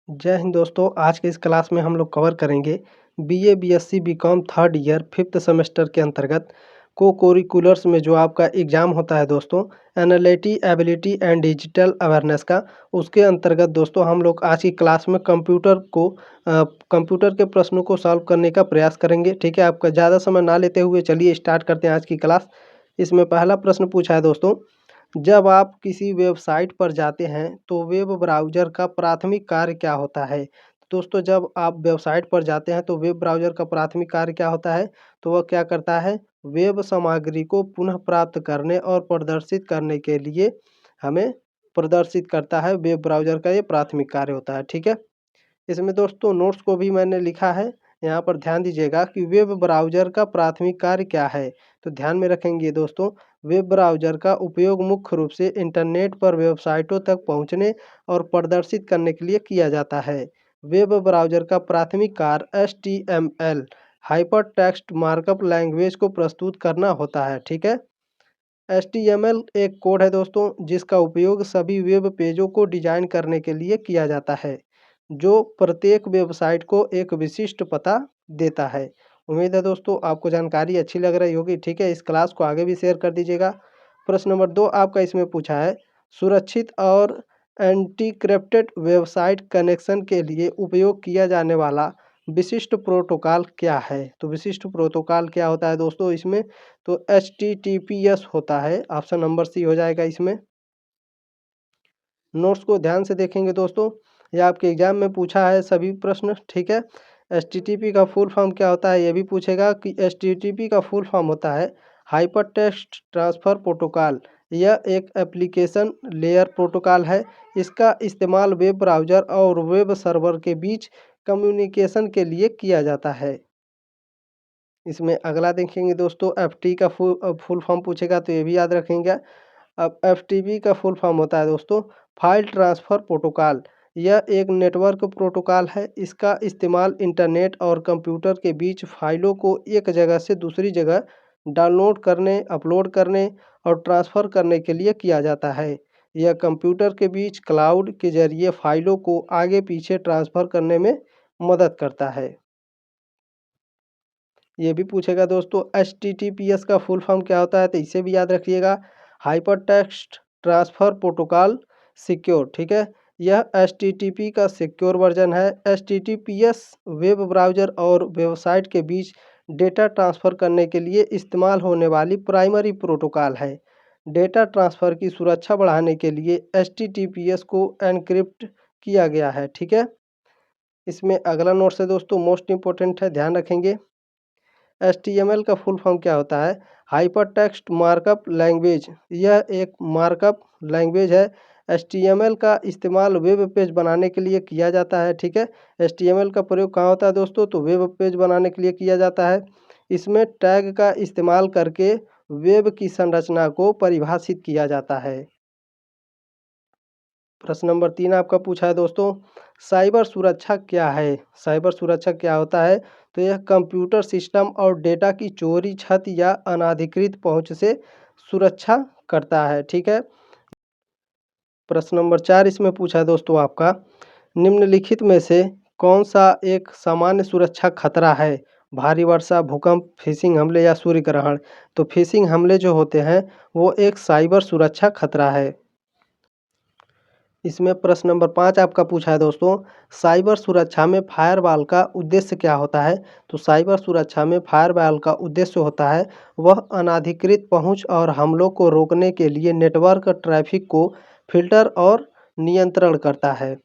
जय हिंद दोस्तों। आज के इस क्लास में हम लोग कवर करेंगे BA BSc BCom third year fifth semester के अंतर्गत को कोरिकुलर्स में जो आपका एग्ज़ाम होता है दोस्तों, एनालिटी एबिलिटी एंड डिजिटल अवेयरनेस का, उसके अंतर्गत दोस्तों हम लोग आज की क्लास में कंप्यूटर के प्रश्नों को सॉल्व करने का प्रयास करेंगे। ठीक है, आपका ज़्यादा समय ना लेते हुए चलिए स्टार्ट करते हैं आज की क्लास। इसमें पहला प्रश्न पूछा है दोस्तों, जब आप किसी वेबसाइट पर जाते हैं तो वेब ब्राउज़र का प्राथमिक कार्य क्या होता है? दोस्तों, जब आप वेबसाइट पर जाते हैं तो वेब ब्राउज़र का प्राथमिक कार्य क्या होता है? तो वह क्या करता है? वेब सामग्री को पुनः प्राप्त करने और प्रदर्शित करने के लिए हमें प्रदर्शित करता है। वेब ब्राउज़र का ये प्राथमिक कार्य होता है। ठीक है? इसमें दोस्तों नोट्स को भी मैंने लिखा है, यहाँ पर ध्यान दीजिएगा कि वेब ब्राउज़र का प्राथमिक कार्य क्या है। तो ध्यान में रखेंगे दोस्तों, वेब ब्राउज़र का उपयोग मुख्य रूप से इंटरनेट पर वेबसाइटों तक पहुंचने और प्रदर्शित करने के लिए किया जाता है। वेब ब्राउज़र का प्राथमिक कार्य HTML हाइपरटेक्स्ट मार्कअप लैंग्वेज को प्रस्तुत करना होता है। ठीक है, HTML एक कोड है दोस्तों, जिसका उपयोग सभी वेब पेजों को डिज़ाइन करने के लिए किया जाता है, जो प्रत्येक वेबसाइट को एक विशिष्ट पता देता है। उम्मीद है दोस्तों आपको जानकारी अच्छी लग रही होगी। ठीक है, इस क्लास को आगे भी शेयर कर दीजिएगा। प्रश्न नंबर 2 आपका इसमें पूछा है, सुरक्षित और एन्क्रिप्टेड वेबसाइट कनेक्शन के लिए उपयोग किया जाने वाला विशिष्ट प्रोटोकॉल क्या है? तो विशिष्ट प्रोटोकॉल क्या होता है दोस्तों इसमें? तो HTTPS होता है। ऑप्शन नंबर सी हो जाएगा इसमें। नोट्स को ध्यान से देखेंगे दोस्तों, यह आपके एग्जाम में पूछा है सभी प्रश्न। ठीक है, HTTP का फुल फॉर्म क्या होता है ये भी पूछेगा कि HTTP का फुल फॉर्म होता है हाइपर टेक्स्ट ट्रांसफ़र प्रोटोकॉल। यह एक एप्लीकेशन लेयर प्रोटोकॉल है। इसका इस्तेमाल वेब ब्राउज़र और वेब सर्वर के बीच कम्युनिकेशन के लिए किया जाता है। इसमें अगला देखेंगे दोस्तों, FT का फुल फॉर्म पूछेगा तो ये भी याद रखेंगे। अब FTP का फुल फॉर्म होता है दोस्तों फाइल ट्रांसफ़र प्रोटोकॉल। यह एक नेटवर्क प्रोटोकॉल है। इसका इस्तेमाल इंटरनेट और कंप्यूटर के बीच फाइलों को एक जगह से दूसरी जगह डाउनलोड करने, अपलोड करने और ट्रांसफ़र करने के लिए किया जाता है। यह कंप्यूटर के बीच क्लाउड के जरिए फाइलों को आगे पीछे ट्रांसफ़र करने में मदद करता है। ये भी पूछेगा दोस्तों HTTPS का फुल फॉर्म क्या होता है, तो इसे भी याद रखिएगा, हाइपरटेक्स्ट ट्रांसफ़र प्रोटोकॉल सिक्योर। ठीक है, यह HTTP का सिक्योर वर्जन है। HTTPS वेब ब्राउज़र और वेबसाइट के बीच डेटा ट्रांसफ़र करने के लिए इस्तेमाल होने वाली प्राइमरी प्रोटोकॉल है। डेटा ट्रांसफ़र की सुरक्षा बढ़ाने के लिए HTTPS को एन्क्रिप्ट किया गया है। ठीक है, इसमें अगला नोट्स है दोस्तों, मोस्ट इंपॉर्टेंट है, ध्यान रखेंगे। HTML का फुल फॉर्म क्या होता है? Hypertext markup language. यह एक मार्कअप लैंग्वेज है। HTML का इस्तेमाल वेब पेज बनाने के लिए किया जाता है। ठीक है, HTML का प्रयोग कहाँ होता है दोस्तों? तो वेब पेज बनाने के लिए किया जाता है। इसमें टैग का इस्तेमाल करके वेब की संरचना को परिभाषित किया जाता है। प्रश्न नंबर 3 आपका पूछा है दोस्तों, साइबर सुरक्षा क्या है? साइबर सुरक्षा क्या होता है? तो यह कंप्यूटर सिस्टम और डेटा की चोरी, क्षति या अनाधिकृत पहुंच से सुरक्षा करता है। ठीक है, प्रश्न नंबर 4 इसमें पूछा है दोस्तों आपका, निम्नलिखित में से कौन सा एक सामान्य सुरक्षा खतरा है? भारी वर्षा, भूकंप, फिशिंग हमले या सूर्य ग्रहण? तो फिशिंग हमले जो होते हैं वो एक साइबर सुरक्षा खतरा है। इसमें प्रश्न नंबर 5 आपका पूछा है दोस्तों, साइबर सुरक्षा में फायरवॉल का उद्देश्य क्या होता है? तो साइबर सुरक्षा में फायरवॉल का उद्देश्य होता है वह अनाधिकृत पहुंच और हमलों को रोकने के लिए नेटवर्क ट्रैफिक को फिल्टर और नियंत्रण करता है।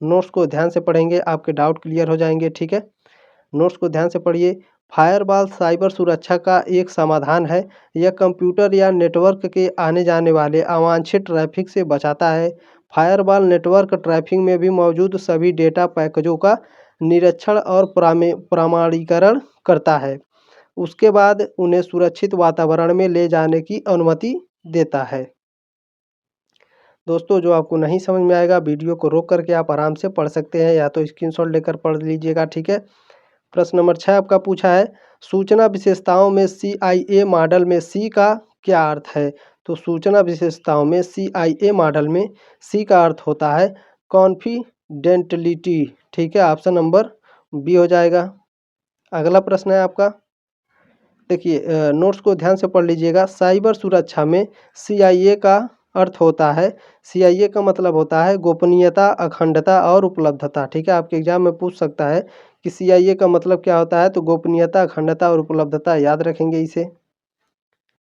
नोट्स को ध्यान से पढ़ेंगे, आपके डाउट क्लियर हो जाएंगे। ठीक है, नोट्स को ध्यान से पढ़िए। फायरवॉल साइबर सुरक्षा का एक समाधान है। यह कंप्यूटर या नेटवर्क के आने जाने वाले अवांछित ट्रैफिक से बचाता है। फायरवॉल नेटवर्क ट्रैफिक में भी मौजूद सभी डेटा पैकेजों का निरीक्षण और प्रमाणीकरण करता है। उसके बाद उन्हें सुरक्षित वातावरण में ले जाने की अनुमति देता है। दोस्तों, जो आपको नहीं समझ में आएगा वीडियो को रोक करके आप आराम से पढ़ सकते हैं, या तो स्क्रीनशॉट लेकर पढ़ लीजिएगा। ठीक है, प्रश्न नंबर 6 आपका पूछा है, सूचना विशेषताओं में CIA मॉडल में C का क्या अर्थ है? तो सूचना विशेषताओं में CIA मॉडल में C का अर्थ होता है डेंटिलिटी। ठीक है, ऑप्शन नंबर बी हो जाएगा। अगला प्रश्न है आपका, देखिए नोट्स को ध्यान से पढ़ लीजिएगा। साइबर सुरक्षा में CIA का अर्थ होता है, CIA का मतलब होता है गोपनीयता, अखंडता और उपलब्धता। ठीक है, आपके एग्जाम में पूछ सकता है कि CIA का मतलब क्या होता है, तो गोपनीयता, अखंडता और उपलब्धता, याद रखेंगे इसे।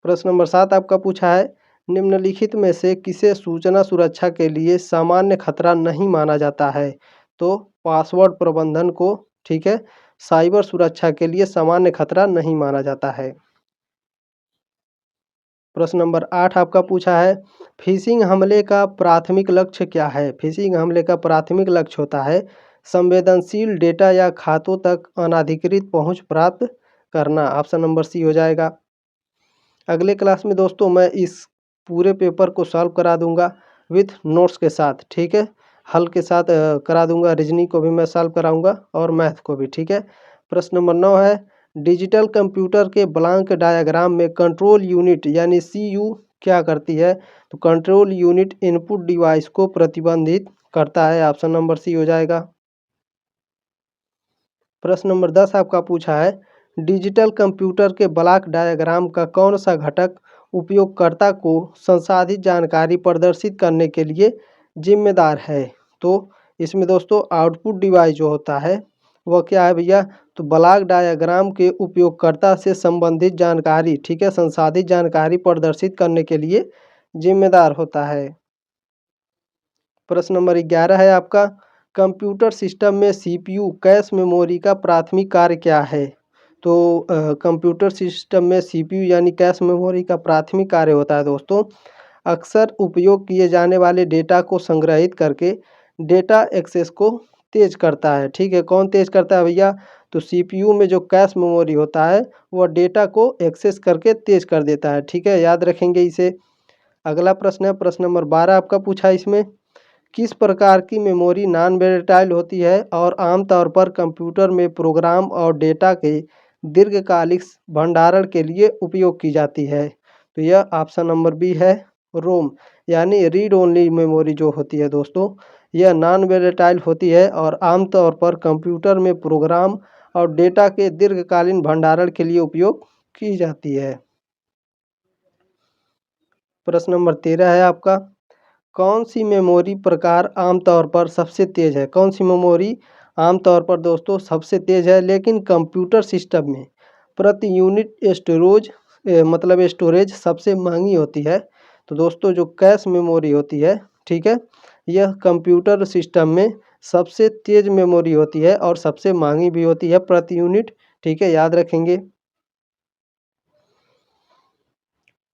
प्रश्न नंबर 7 आपका पूछा है, निम्नलिखित में से किसे सूचना सुरक्षा के लिए सामान्य खतरा नहीं माना जाता है, तो पासवर्ड प्रबंधन को, ठीक है, साइबर सुरक्षा के लिए सामान्य खतरा नहीं माना जाता है। प्रश्न नंबर 8 आपका पूछा है, फिशिंग हमले का प्राथमिक लक्ष्य क्या है। फिशिंग हमले का प्राथमिक लक्ष्य होता है संवेदनशील डेटा या खातों तक अनाधिकृत पहुंच प्राप्त करना। ऑप्शन नंबर सी हो जाएगा। अगले क्लास में दोस्तों मैं इस पूरे पेपर को सॉल्व करा दूंगा विथ नोट्स के साथ। ठीक है, हल के साथ करा दूंगा, रीजनिंग को भी मैं सॉल्व कराऊंगा और मैथ को भी। ठीक है, प्रश्न नंबर 9 है, डिजिटल कंप्यूटर के ब्लॉक डायग्राम में कंट्रोल यूनिट यानी CU क्या करती है, तो कंट्रोल यूनिट इनपुट डिवाइस को प्रतिबंधित करता है। ऑप्शन नंबर सी हो जाएगा। प्रश्न नंबर 10 आपका पूछा है, डिजिटल कंप्यूटर के ब्लॉक डायग्राम का कौन सा घटक उपयोगकर्ता को संसाधित जानकारी प्रदर्शित करने के लिए जिम्मेदार है, तो इसमें दोस्तों आउटपुट डिवाइस जो होता है वह क्या है भैया, तो ब्लॉक डायग्राम के उपयोगकर्ता से संबंधित जानकारी, ठीक है, संसाधित जानकारी प्रदर्शित करने के लिए जिम्मेदार होता है। प्रश्न नंबर 11 है आपका, कंप्यूटर सिस्टम में CPU कैश मेमोरी का प्राथमिक कार्य क्या है, तो कंप्यूटर सिस्टम में CPU यानी कैश मेमोरी का प्राथमिक कार्य होता है दोस्तों अक्सर उपयोग किए जाने वाले डेटा को संग्रहित करके डेटा एक्सेस को तेज करता है। ठीक है, कौन तेज करता है भैया, तो CPU में जो कैश मेमोरी होता है वह डेटा को एक्सेस करके तेज कर देता है। ठीक है, याद रखेंगे इसे। अगला प्रश्न है, प्रश्न नंबर 12 आपका पूछा, इसमें किस प्रकार की मेमोरी नॉन वोलेटाइल होती है और आमतौर पर कंप्यूटर में प्रोग्राम और डेटा के दीर्घकालिक भंडारण के लिए उपयोग की जाती है, तो यह ऑप्शन नंबर बी है, रोम यानी रीड ओनली मेमोरी जो होती है दोस्तों यह नॉन वोलेटाइल होती है और आमतौर पर कंप्यूटर में प्रोग्राम और डेटा के दीर्घकालीन भंडारण के लिए उपयोग की जाती है। प्रश्न नंबर 13 है आपका, कौन सी मेमोरी प्रकार आमतौर पर सबसे तेज़ है। कौन सी मेमोरी आमतौर पर दोस्तों सबसे तेज़ है लेकिन कंप्यूटर सिस्टम में प्रति यूनिट मतलब स्टोरेज सबसे महंगी होती है, तो दोस्तों जो कैश मेमोरी होती है, ठीक है, यह कंप्यूटर सिस्टम में सबसे तेज़ मेमोरी होती है और सबसे महंगी भी होती है प्रति यूनिट। ठीक है, याद रखेंगे।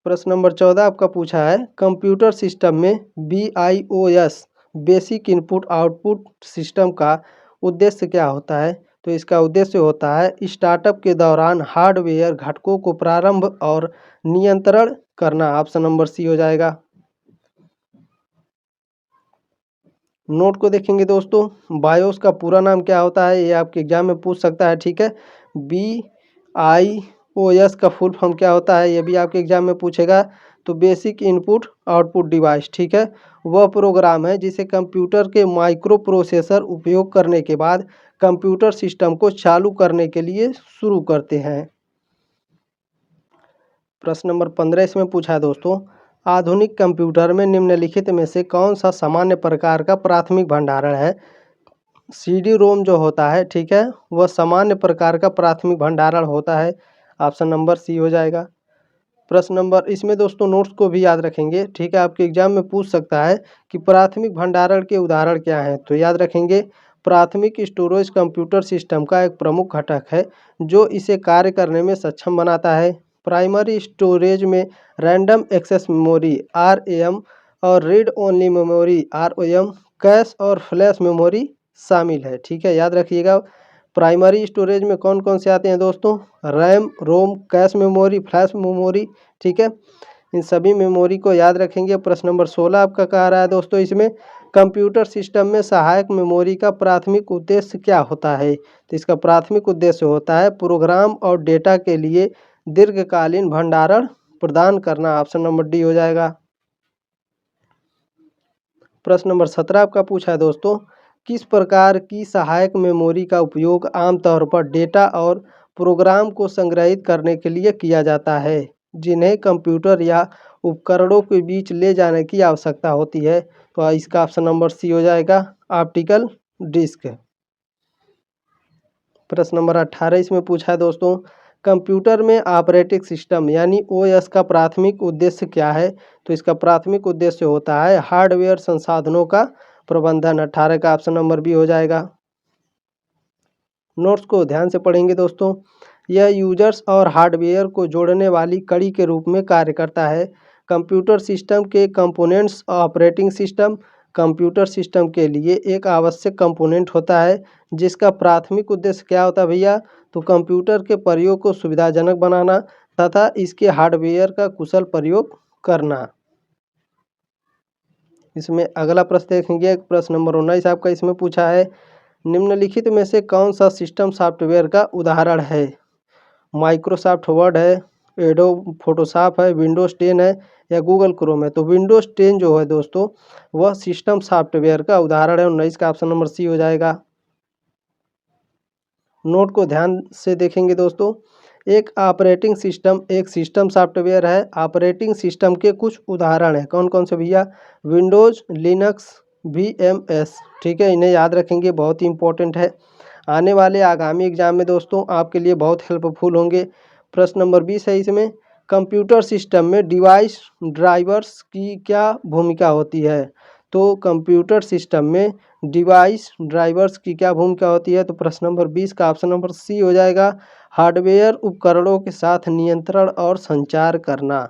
प्रश्न नंबर 14 आपका पूछा है, कंप्यूटर सिस्टम में BIOS basic input output system का उद्देश्य क्या होता है, तो इसका उद्देश्य होता है स्टार्टअप के दौरान हार्डवेयर घटकों को प्रारंभ और नियंत्रण करना। ऑप्शन नंबर सी हो जाएगा। नोट को देखेंगे दोस्तों, बायोस का पूरा नाम क्या होता है, ये आपके एग्जाम में पूछ सकता है। ठीक है, BIOS का फुल फॉर्म क्या होता है, ये भी आपके एग्जाम में पूछेगा, तो बेसिक इनपुट आउटपुट डिवाइस। ठीक है, वह प्रोग्राम है जिसे कंप्यूटर के माइक्रो प्रोसेसर उपयोग करने के बाद कंप्यूटर सिस्टम को चालू करने के लिए शुरू करते हैं। प्रश्न नंबर 15 इसमें पूछा है दोस्तों, आधुनिक कंप्यूटर में निम्नलिखित में से कौन सा सामान्य प्रकार का प्राथमिक भंडारण है। CD-ROM जो होता है, ठीक है, वह सामान्य प्रकार का प्राथमिक भंडारण होता है। ऑप्शन नंबर सी हो जाएगा। प्रश्न नंबर इसमें दोस्तों नोट्स को भी याद रखेंगे। ठीक है, आपके एग्जाम में पूछ सकता है कि प्राथमिक भंडारण के उदाहरण क्या हैं, तो याद रखेंगे प्राथमिक स्टोरेज कंप्यूटर सिस्टम का एक प्रमुख घटक है जो इसे कार्य करने में सक्षम बनाता है। प्राइमरी स्टोरेज में रैंडम एक्सेस मेमोरी RAM और read only memory ROM, cash और फ्लैश मेमोरी शामिल है। ठीक है, याद रखिएगा प्राइमरी स्टोरेज में कौन कौन से आते हैं दोस्तों, रैम, रोम, कैश मेमोरी, फ्लैश मेमोरी। ठीक है, इन सभी मेमोरी को याद रखेंगे। प्रश्न नंबर 16 आपका कह रहा है दोस्तों, इसमें कंप्यूटर सिस्टम में सहायक मेमोरी का प्राथमिक उद्देश्य क्या होता है, तो इसका प्राथमिक उद्देश्य होता है प्रोग्राम और डेटा के लिए दीर्घकालीन भंडारण प्रदान करना। ऑप्शन नंबर डी हो जाएगा। प्रश्न नंबर 17 आपका पूछा है दोस्तों, किस प्रकार की सहायक मेमोरी का उपयोग आमतौर पर डेटा और प्रोग्राम को संग्रहित करने के लिए किया जाता है, जिन्हें कंप्यूटर या उपकरणों के बीच ले जाने की आवश्यकता होती है? तो इसका ऑप्शन नंबर सी हो जाएगा, ऑप्टिकल डिस्क। प्रश्न नंबर 18 इसमें पूछा है दोस्तों, कंप्यूटर में ऑपरेटिंग सिस्टम यानी ओएस का प्राथमिक उद्देश्य क्या है? तो इसका प्राथमिक उद्देश्य होता है हार्डवेयर संसाधनों का प्रबंधन। 18 का ऑप्शन नंबर बी हो जाएगा। नोट्स को ध्यान से पढ़ेंगे दोस्तों। यह यूजर्स और हार्डवेयर को जोड़ने वाली कड़ी के रूप में कार्य करता है। कंप्यूटर सिस्टम के components operating system computer system के लिए एक आवश्यक कंपोनेंट होता है, जिसका प्राथमिक उद्देश्य क्या होता है भैया? तो कंप्यूटर के प्रयोग को सुविधाजनक बनाना तथा इसके हार्डवेयर का कुशल प्रयोग करना। इसमें अगला प्रश्न देखेंगे, प्रश्न नंबर 19 आपका इसमें पूछा है, निम्नलिखित में से कौन सा सिस्टम सॉफ्टवेयर का उदाहरण है? माइक्रोसॉफ्ट वर्ड है, एडोब फोटोशॉप है, विंडोज़ 10 है या गूगल क्रोम है? तो विंडोज़ 10 जो है दोस्तों वह सिस्टम सॉफ्टवेयर का उदाहरण है। 19 का ऑप्शन नंबर सी हो जाएगा। नोट को ध्यान से देखेंगे दोस्तों। एक ऑपरेटिंग सिस्टम एक सिस्टम सॉफ्टवेयर है। ऑपरेटिंग सिस्टम के कुछ उदाहरण हैं, कौन कौन से भैया? Windows, Linux, VMS. ठीक है, इन्हें याद रखेंगे, बहुत ही इंपॉर्टेंट है। आने वाले आगामी एग्जाम में दोस्तों आपके लिए बहुत हेल्पफुल होंगे। प्रश्न नंबर 20 है इसमें, कंप्यूटर सिस्टम में डिवाइस ड्राइवर्स की क्या भूमिका होती है? तो कंप्यूटर सिस्टम में डिवाइस ड्राइवर्स की क्या भूमिका होती है? तो प्रश्न नंबर 20 का ऑप्शन नंबर सी हो जाएगा, हार्डवेयर उपकरणों के साथ नियंत्रण और संचार करना।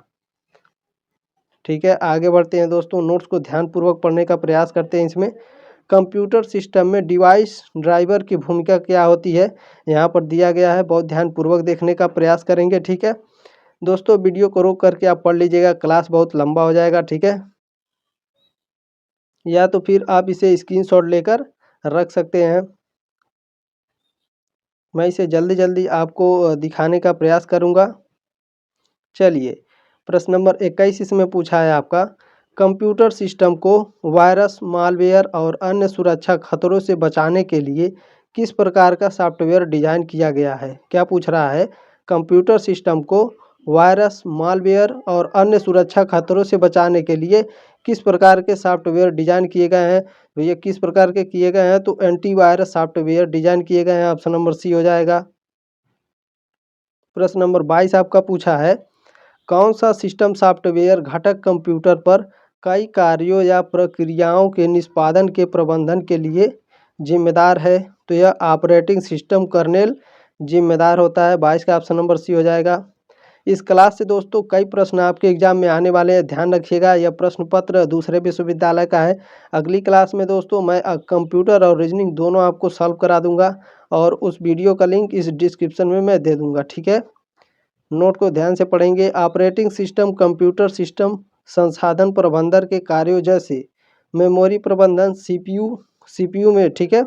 ठीक है, आगे बढ़ते हैं दोस्तों। नोट्स को ध्यानपूर्वक पढ़ने का प्रयास करते हैं। इसमें कंप्यूटर सिस्टम में डिवाइस ड्राइवर की भूमिका क्या होती है, यहाँ पर दिया गया है, बहुत ध्यानपूर्वक देखने का प्रयास करेंगे। ठीक है दोस्तों, वीडियो को रोक करके आप पढ़ लीजिएगा, क्लास बहुत लंबा हो जाएगा। ठीक है, या तो फिर आप इसे स्क्रीनशॉट लेकर रख सकते हैं। मैं इसे जल्दी जल्दी आपको दिखाने का प्रयास करूंगा। चलिए, प्रश्न नंबर 21 इसमें पूछा है आपका, कंप्यूटर सिस्टम को वायरस, मालवेयर और अन्य सुरक्षा खतरों से बचाने के लिए किस प्रकार का सॉफ्टवेयर डिजाइन किया गया है? क्या पूछ रहा है, कंप्यूटर सिस्टम को वायरस, मालवेयर और अन्य सुरक्षा खतरों से बचाने के लिए किस प्रकार के सॉफ्टवेयर डिजाइन किए गए हैं? तो ये किस प्रकार के किए गए हैं? तो एंटीवायरस सॉफ्टवेयर डिजाइन किए गए हैं। ऑप्शन नंबर सी हो जाएगा। प्रश्न नंबर 22 आपका पूछा है, कौन सा सिस्टम सॉफ्टवेयर घटक कंप्यूटर पर कई कार्यों या प्रक्रियाओं के निष्पादन के प्रबंधन के लिए जिम्मेदार है? तो यह ऑपरेटिंग सिस्टम कर्नेल जिम्मेदार होता है। 22 का ऑप्शन नंबर सी हो जाएगा। इस क्लास से दोस्तों कई प्रश्न आपके एग्जाम में आने वाले हैं, ध्यान रखिएगा। यह प्रश्न पत्र दूसरे विश्वविद्यालय का है। अगली क्लास में दोस्तों मैं कंप्यूटर और रीजनिंग दोनों आपको सॉल्व करा दूंगा और उस वीडियो का लिंक इस डिस्क्रिप्शन में मैं दे दूंगा। ठीक है, नोट को ध्यान से पढ़ेंगे। ऑपरेटिंग सिस्टम कंप्यूटर सिस्टम संसाधन प्रबंधन के कार्यों जैसे मेमोरी प्रबंधन, सीपीयू में, ठीक है,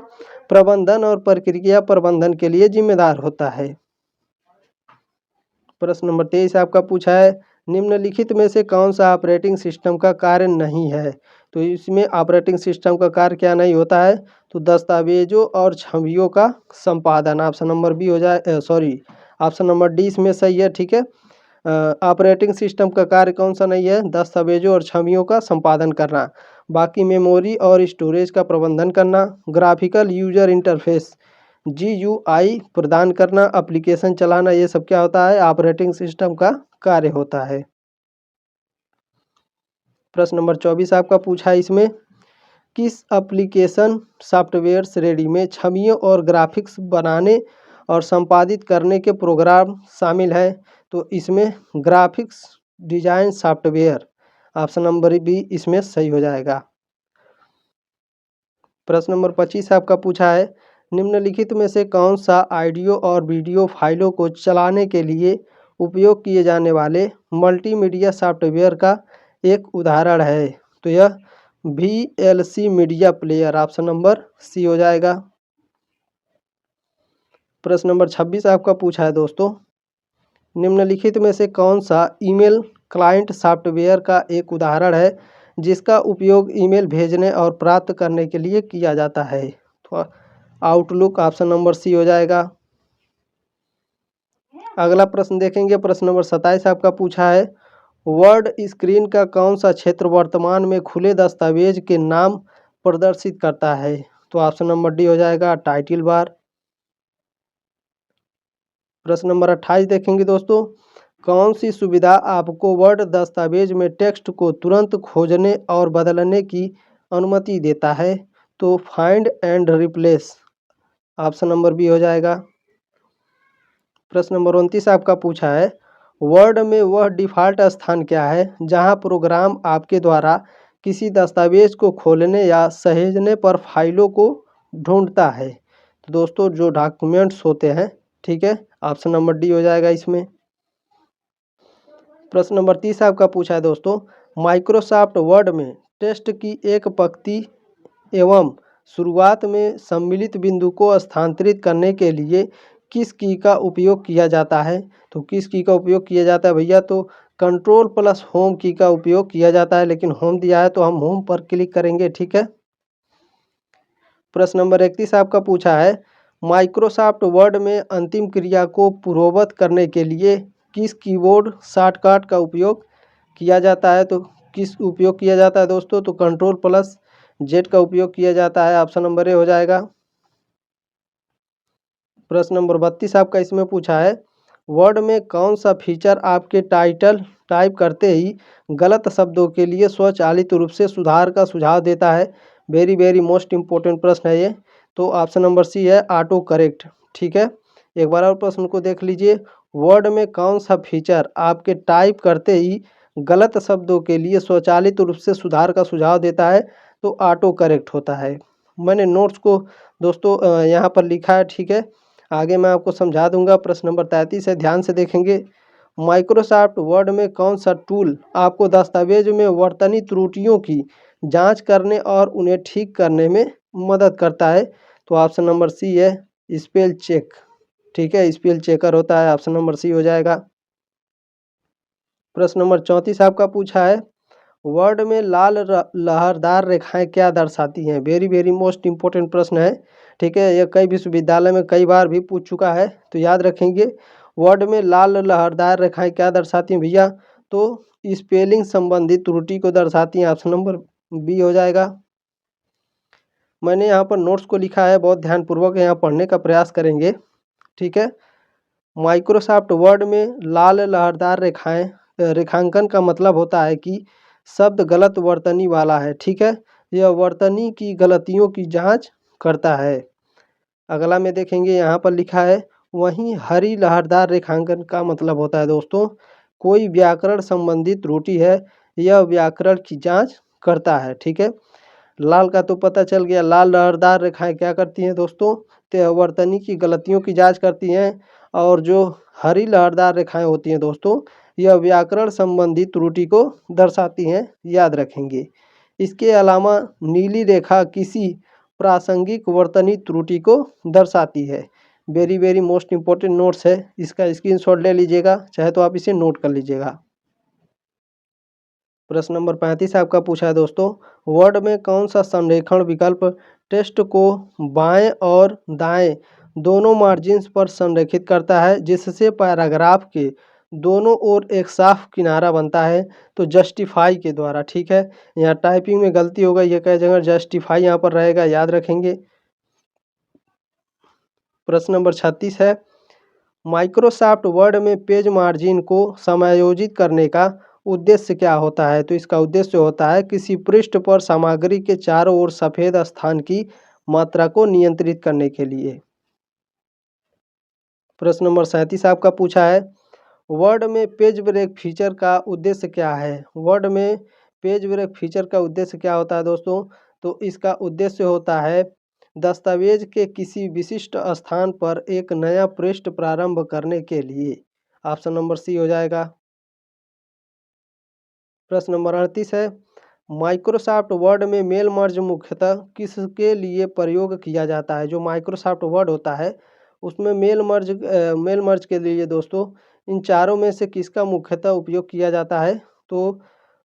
प्रबंधन और प्रक्रिया प्रबंधन के लिए जिम्मेदार होता है। प्रश्न नंबर 23 आपका पूछा है, निम्नलिखित में से कौन सा ऑपरेटिंग सिस्टम का कार्य नहीं है? तो इसमें ऑपरेटिंग सिस्टम का कार्य क्या नहीं होता है? तो दस्तावेजों और छवियों का संपादन। ऑप्शन नंबर बी हो जाए, ऑप्शन नंबर डी इसमें सही है। ठीक है, ऑपरेटिंग सिस्टम का कार्य कौन सा नहीं है? दस्तावेजों और छवियों का संपादन करना। बाकी मेमोरी और स्टोरेज का प्रबंधन करना, ग्राफिकल यूजर इंटरफेस GUI प्रदान करना, एप्लीकेशन चलाना, ये सब क्या होता है? ऑपरेटिंग सिस्टम का कार्य होता है। प्रश्न नंबर 24 आपका पूछा है इसमें, किस एप्लीकेशन सॉफ्टवेयर श्रेणी में छवियों और ग्राफिक्स बनाने और संपादित करने के प्रोग्राम शामिल है? तो इसमें graphics design software. Option number B इसमें सही हो जाएगा। प्रश्न नंबर 25 आपका पूछा है, निम्नलिखित में से कौन सा ऑडियो और वीडियो फाइलों को चलाने के लिए उपयोग किए जाने वाले मल्टीमीडिया सॉफ्टवेयर का एक उदाहरण है? तो यह VLC media player. Option number C हो जाएगा। प्रश्न नंबर 26 आपका पूछा है दोस्तों, निम्नलिखित में से कौन सा ईमेल क्लाइंट सॉफ्टवेयर का एक उदाहरण है जिसका उपयोग ईमेल भेजने और प्राप्त करने के लिए किया जाता है। तो आउटलुक ऑप्शन नंबर सी हो जाएगा। अगला प्रश्न देखेंगे, प्रश्न नंबर 27 आपका पूछा है, वर्ड स्क्रीन का कौन सा क्षेत्र वर्तमान में खुले दस्तावेज के नाम प्रदर्शित करता है? तो ऑप्शन नंबर डी हो जाएगा, टाइटल बार। प्रश्न नंबर 28 देखेंगे दोस्तों, कौन सी सुविधा आपको वर्ड दस्तावेज में टेक्स्ट को तुरंत खोजने और बदलने की अनुमति देता है? तो find and replace, option number B हो जाएगा। प्रश्न नंबर 29 आपका पूछा है, वर्ड में वह डिफ़ॉल्ट स्थान क्या है जहां प्रोग्राम आपके द्वारा किसी दस्तावेज को खोलने या सहेजने पर फाइलों को ढूंढता है? तो दोस्तों जो डॉक्यूमेंट्स होते हैं, ठीक है, ऑप्शन नंबर डी हो जाएगा इसमें। प्रश्न नंबर 30 आपका पूछा है दोस्तों, माइक्रोसॉफ्ट वर्ड में टेक्स्ट की एक पंक्ति एवं शुरुआत में सम्मिलित बिंदु को स्थानांतरित करने के लिए किस की का उपयोग किया जाता है? तो किस की का उपयोग किया जाता है भैया? तो कंट्रोल प्लस होम की का उपयोग किया जाता है, लेकिन होम दिया है तो हम होम पर क्लिक करेंगे, ठीक है। प्रश्न नंबर 31 आपका पूछा है, माइक्रोसॉफ्ट वर्ड में अंतिम क्रिया को पूर्ववत करने के लिए किस कीबोर्ड शॉर्टकट का उपयोग किया जाता है? तो किस उपयोग किया जाता है दोस्तों? तो कंट्रोल प्लस जेड का उपयोग किया जाता है, ऑप्शन नंबर ए हो जाएगा। प्रश्न नंबर 32 आपका इसमें पूछा है, वर्ड में कौन सा फीचर आपके टाइटल टाइप करते ही गलत शब्दों के लिए स्वचालित रूप से सुधार का सुझाव देता है? वेरी वेरी मोस्ट इम्पोर्टेंट प्रश्न है ये। तो ऑप्शन नंबर सी है, ऑटो करेक्ट, ठीक है। एक बार और प्रश्न को देख लीजिए, वर्ड में कौन सा फीचर आपके टाइप करते ही गलत शब्दों के लिए स्वचालित रूप से सुधार का सुझाव देता है? तो ऑटो करेक्ट होता है। मैंने नोट्स को दोस्तों यहाँ पर लिखा है, ठीक है, आगे मैं आपको समझा दूंगा। प्रश्न नंबर 33 है, ध्यान से देखेंगे, माइक्रोसॉफ्ट वर्ड में कौन सा टूल आपको दस्तावेज में वर्तनी त्रुटियों की जांच करने और उन्हें ठीक करने में मदद करता है? तो ऑप्शन नंबर सी है, स्पेल चेक, ठीक है, स्पेल चेकर होता है, ऑप्शन नंबर सी हो जाएगा। प्रश्न नंबर 34 आपका पूछा है, वर्ड में लाल लहरदार रेखाएं क्या दर्शाती हैं? वेरी वेरी मोस्ट इम्पोर्टेंट प्रश्न है, ठीक है, यह कई विश्वविद्यालय में कई बार भी पूछ चुका है, तो याद रखेंगे। वर्ड में लाल लहरदार रेखाएं क्या दर्शाती हैं भैया? तो स्पेलिंग संबंधित त्रुटि को दर्शाती हैं, ऑप्शन नंबर बी हो जाएगा। मैंने यहाँ पर नोट्स को लिखा है, बहुत ध्यानपूर्वक यहाँ पढ़ने का प्रयास करेंगे, ठीक है। माइक्रोसॉफ्ट वर्ड में लाल लहरदार रेखाएं रेखांकन का मतलब होता है कि शब्द गलत वर्तनी वाला है, ठीक है, यह वर्तनी की गलतियों की जांच करता है। अगला में देखेंगे, यहाँ पर लिखा है, वहीं हरी लहरदार रेखांकन का मतलब होता है दोस्तों कोई व्याकरण संबंधित त्रुटि है, यह व्याकरण की जांच करता है, ठीक है। लाल का तो पता चल गया, लाल लहरदार रेखाएं क्या करती हैं दोस्तों? तो वर्तनी की गलतियों की जांच करती हैं, और जो हरी लहरदार रेखाएं होती हैं दोस्तों, यह व्याकरण संबंधी त्रुटि को दर्शाती हैं, याद रखेंगे। इसके अलावा नीली रेखा किसी प्रासंगिक वर्तनी त्रुटि को दर्शाती है। Very very most important notes है, इसका स्क्रीनशॉट ले लीजिएगा, चाहे तो आप इसे नोट कर लीजिएगा। प्रश्न नंबर 35 आपका पूछा है दोस्तों, वर्ड में कौन सा संरेखण विकल्प टेक्स्ट को बाएं और दाएं दोनों मार्जिन्स पर संरेखित करता है, जिससे पैराग्राफ के दोनों ओर एक साफ किनारा बनता है? तो जस्टिफाई के द्वारा, ठीक है, यहाँ टाइपिंग में गलती हो गई है, कई जगह जस्टिफाई यहाँ पर रहेगा, याद रखेंगे। प्रश्न नंबर 36 है, माइक्रोसॉफ्ट वर्ड में पेज मार्जिन को समायोजित करने का उद्देश्य क्या होता है? तो इसका उद्देश्य होता है किसी पृष्ठ पर सामग्री के चारों ओर सफ़ेद स्थान की मात्रा को नियंत्रित करने के लिए। प्रश्न नंबर 37 आपका पूछा है, वर्ड में पेज ब्रेक फीचर का उद्देश्य क्या है? वर्ड में पेज ब्रेक फीचर का उद्देश्य क्या होता है दोस्तों? तो इसका उद्देश्य होता है दस्तावेज के किसी विशिष्ट स्थान पर एक नया पृष्ठ प्रारंभ करने के लिए, ऑप्शन नंबर सी हो जाएगा। प्रश्न नंबर 38 है, माइक्रोसॉफ्ट वर्ड में मेल मर्ज मुख्यतः किसके लिए प्रयोग किया जाता है? जो माइक्रोसॉफ्ट वर्ड होता है उसमें मेल मर्ज के लिए दोस्तों इन चारों में से किसका मुख्यतः उपयोग किया जाता है? तो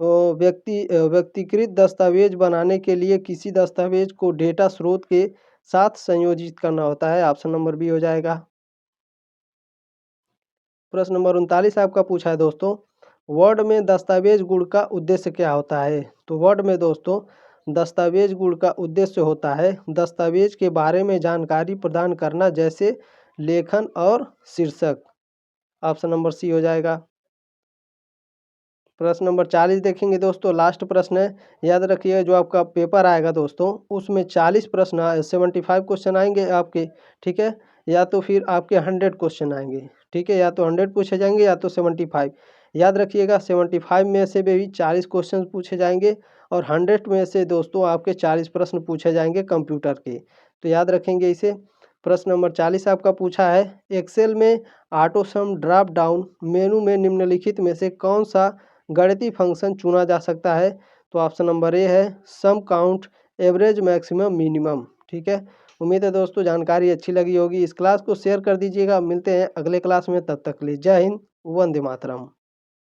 व्यक्तिकृत दस्तावेज बनाने के लिए किसी दस्तावेज को डेटा स्रोत के साथ संयोजित करना होता है। ऑप्शन नंबर बी हो जाएगा। प्रश्न नंबर 39 आपका पूछा है दोस्तों, वर्ड में दस्तावेज गुण का उद्देश्य क्या होता है? तो वर्ड में दोस्तों दस्तावेज गुण का उद्देश्य होता है दस्तावेज के बारे में जानकारी प्रदान करना, जैसे लेखन और शीर्षक। ऑप्शन नंबर सी हो जाएगा। प्रश्न नंबर 40 देखेंगे दोस्तों, लास्ट प्रश्न है। याद रखिए जो आपका पेपर आएगा दोस्तों उसमें 40 प्रश्न 75 क्वेश्चन आएंगे आपके, ठीक है, या तो फिर आपके 100 क्वेश्चन आएंगे, ठीक है, या तो 100 पूछे जाएंगे या तो 75। याद रखिएगा 75 में से भी 40 क्वेश्चन पूछे जाएंगे और 100 में से दोस्तों आपके 40 प्रश्न पूछे जाएंगे कंप्यूटर के, तो याद रखेंगे इसे। प्रश्न नंबर 40 आपका पूछा है, एक्सेल में ऑटो सम ड्रॉप डाउन मेनू में निम्नलिखित में से कौन सा गणितीय फंक्शन चुना जा सकता है? तो ऑप्शन नंबर ए है सम काउंट एवरेज मैक्सिमम मिनिमम, ठीक है। उम्मीद है दोस्तों जानकारी अच्छी लगी होगी। इस क्लास को शेयर कर दीजिएगा। मिलते हैं अगले क्लास में, तब तक के लिए जय हिंद, वंदे मातरम।